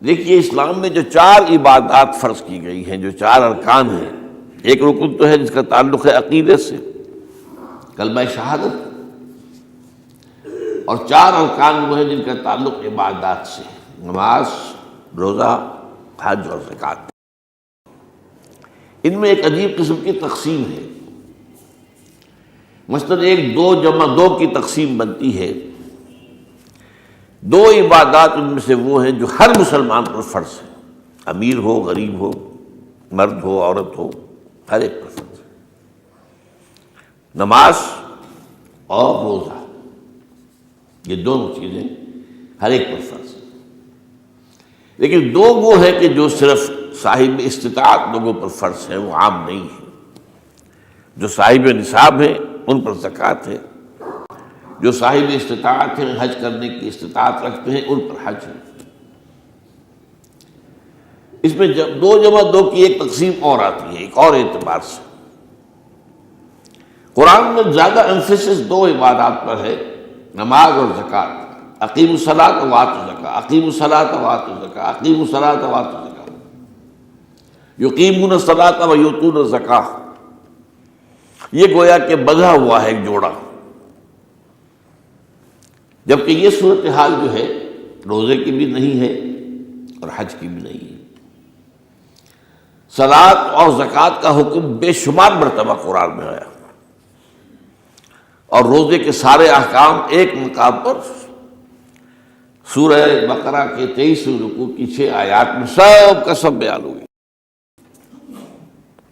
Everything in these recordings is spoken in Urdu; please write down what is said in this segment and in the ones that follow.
دیکھیے اسلام میں جو 4 عبادات فرض کی گئی ہیں، جو 4 ارکان ہیں، ایک رکن تو ہے جس کا تعلق ہے عقیدے سے، کلمہ شہادت، اور 4 ارکان وہ ہیں جن کا تعلق عبادات سے، نماز، روزہ، حج اور زکوٰۃ۔ ان میں ایک عجیب قسم کی تقسیم ہے، مثلاً 1 2 جمع 2 کی تقسیم بنتی ہے۔ 2 عبادات ان میں سے وہ ہیں جو ہر مسلمان پر فرض ہے، امیر ہو غریب ہو، مرد ہو عورت ہو، ہر ایک پر فرض ہے، نماز اور روزہ، یہ دونوں چیزیں ہر ایک پر فرض ہیں۔ لیکن 2 وہ ہیں کہ جو صرف صاحب استطاعت لوگوں پر فرض ہیں، وہ عام نہیں ہے۔ جو صاحب نصاب ہیں ان پر زکوٰۃ ہے، جو صاحب استطاعت ہیں، حج کرنے کی استطاعت رکھتے ہیں، ان پر حج ہے۔ اس میں 2 جمع 2 کی ایک تقسیم اور آتی ہے، ایک اور اعتبار سے۔ قرآن میں زیادہ ایمفیسس 2 عبادات پر ہے، نماز اور زکوٰۃ۔ اقیموا الصلاۃ وآتوا الزکاۃ، اقیموا الصلاۃ وآتوا الزکاۃ، اقیموا الصلاۃ وآتوا الزکاۃ، یقیمون الصلاۃ ویؤتون الزکاۃ۔ یہ گویا کہ بندھا ہوا ہے ایک جوڑا، جبکہ یہ صورتحال جو ہے روزے کی بھی نہیں ہے اور حج کی بھی نہیں ہے۔ صلاۃ اور زکوٰۃ کا حکم بے شمار مرتبہ قرآن میں آیا، اور روزے کے سارے احکام ایک مقام پر سورہ بقرہ کے 23 رکوع کی 6 آیات میں سب کا سب بیان ہوئی۔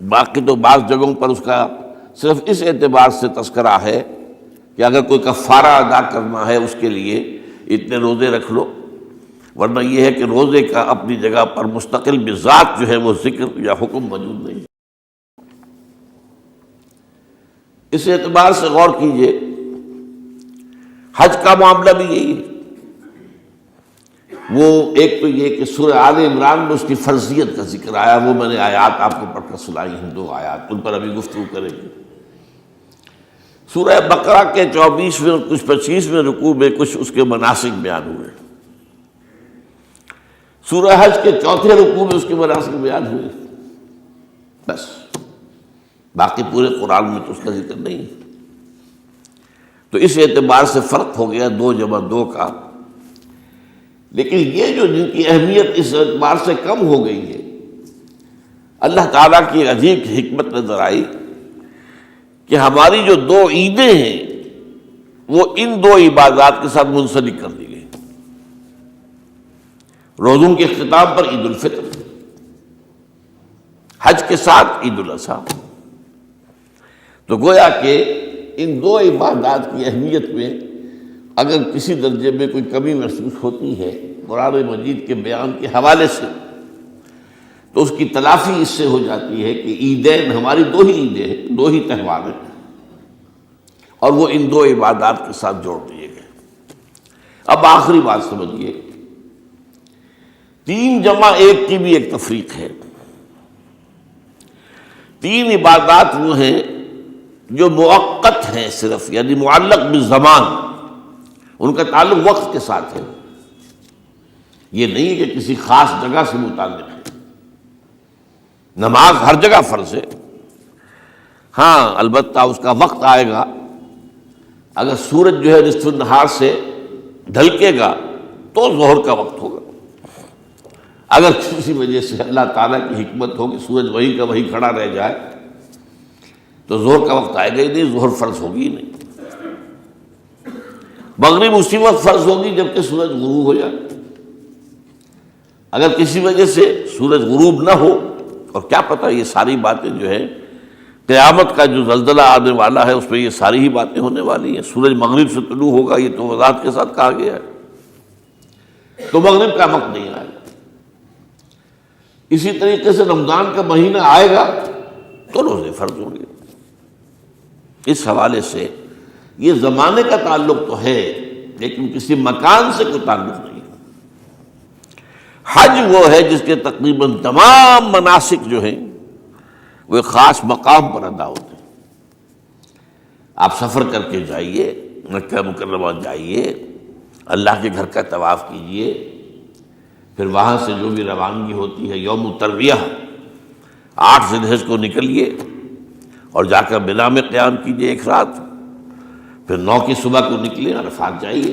باقی تو بعض جگہوں پر اس کا صرف اس اعتبار سے تذکرہ ہے کہ اگر کوئی کفارہ ادا کرنا ہے اس کے لیے اتنے روزے رکھ لو، ورنہ یہ ہے کہ روزے کا اپنی جگہ پر مستقل بذات جو ہے وہ ذکر یا حکم موجود نہیں۔ اس اعتبار سے غور کیجئے، حج کا معاملہ بھی یہی ہے۔ وہ ایک تو یہ کہ سورہ آل عمران میں اس کی فرضیت کا ذکر آیا، وہ میں نے آیات آپ کو پڑھ کر سنائی ہیں، 2 آیات، ان پر ابھی گفتگو کریں گے۔ سورہ بقرہ کے 24ویں اور کچھ 25ویں رکوع میں کچھ اس کے مناسک بیان ہوئے، سورہ حج کے 4تھے رکوع میں اس کے مناسک بیان ہوئے، بس باقی پورے قرآن میں تو اس کا ذکر نہیں ہے۔ تو اس اعتبار سے فرق ہو گیا 2 جمع 2 کا۔ لیکن یہ جو جن کی اہمیت اس اعتبار سے کم ہو گئی ہے، اللہ تعالیٰ کی عجیب حکمت نظر آئی کہ ہماری جو 2 عیدیں ہیں وہ ان 2 عبادات کے ساتھ منسلک کر دی گئی۔ روزوں کے اختتام پر عید الفطر، حج کے ساتھ عید الاضحیٰ۔ تو گویا کہ ان 2 عبادات کی اہمیت میں اگر کسی درجے میں کوئی کمی محسوس ہوتی ہے قرآن مجید کے بیان کے حوالے سے، تو اس کی تلافی اس سے ہو جاتی ہے کہ عیدین ہماری 2 ہی عیدیں ہیں، 2 ہی تہوار ہیں، اور وہ ان 2 عبادات کے ساتھ جوڑ دیے گئے۔ اب آخری بات سمجھیے، 3 جمع 1 کی بھی ایک تفریق ہے۔ 3 عبادات وہ ہیں جو مؤقت ہیں صرف، یعنی معلق بالزمان، ان کا تعلق وقت کے ساتھ ہے، یہ نہیں ہے کہ کسی خاص جگہ سے متعلق ہے۔ نماز ہر جگہ فرض ہے، ہاں البتہ اس کا وقت آئے گا، اگر سورج جو ہے نصف النہار سے ڈھلکے گا تو ظہر کا وقت ہوگا، اگر کسی وجہ سے اللہ تعالیٰ کی حکمت ہو کہ سورج وہیں کا وہیں کھڑا رہ جائے تو ظہر کا وقت آئے گا ہی نہیں، ظہر فرض ہوگی ہی نہیں۔ مغرب اسی وقت فرض ہوگی جبکہ سورج غروب ہو جائے، اگر کسی وجہ سے سورج غروب نہ ہو، اور کیا پتہ یہ ساری باتیں جو ہے قیامت کا جو زلزلہ آنے والا ہے اس میں یہ ساری ہی باتیں ہونے والی ہیں، سورج مغرب سے طلوع ہوگا یہ تو وضاحت کے ساتھ کہا گیا ہے، تو مغرب کا وقت نہیں آئے گا۔ اسی طریقے سے رمضان کا مہینہ آئے گا تو روزے فرض ہوں گے۔ اس حوالے سے یہ زمانے کا تعلق تو ہے لیکن کسی مکان سے کوئی تعلق نہیں۔ حج وہ ہے جس کے تقریباً تمام مناسک جو ہیں وہ ایک خاص مقام پر ادا ہوتے ہیں۔ آپ سفر کر کے جائیے، مکہ مکرمہ جائیے، اللہ کے گھر کا طواف کیجیے، پھر وہاں سے جو بھی روانگی ہوتی ہے یوم الترویہ 8 ذی الحجہ کو نکلیے اور جا کر منا میں قیام کیجیے ایک رات، پھر 9 کی صبح کو نکلے عرفات جائیے،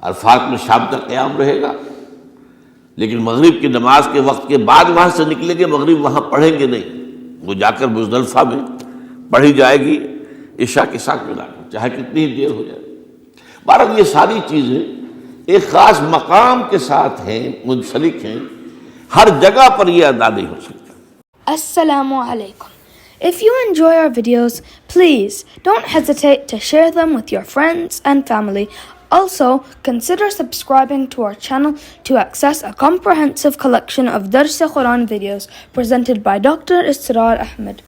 عرفات میں شام تک قیام رہے گا، لیکن مغرب کی نماز کے وقت کے بعد وہاں سے نکلیں گے، مغرب وہاں پڑھیں گے نہیں، وہ جا کر مزدلفہ میں پڑھی جائے گی عشاء کے ساتھ ملا کر، چاہے کتنی دیر ہو جائے۔ بہرحال یہ ساری چیزیں ایک خاص مقام کے ساتھ ہیں، منسلک ہیں، ہر جگہ پر یہ ادا نہیں ہو سکتا۔ Assalamu alaikum. If you enjoy our videos, please don't hesitate to share them with your friends and family. Also, consider subscribing to our channel to access a comprehensive collection of Dars Quran videos presented by Dr. Israr Ahmed.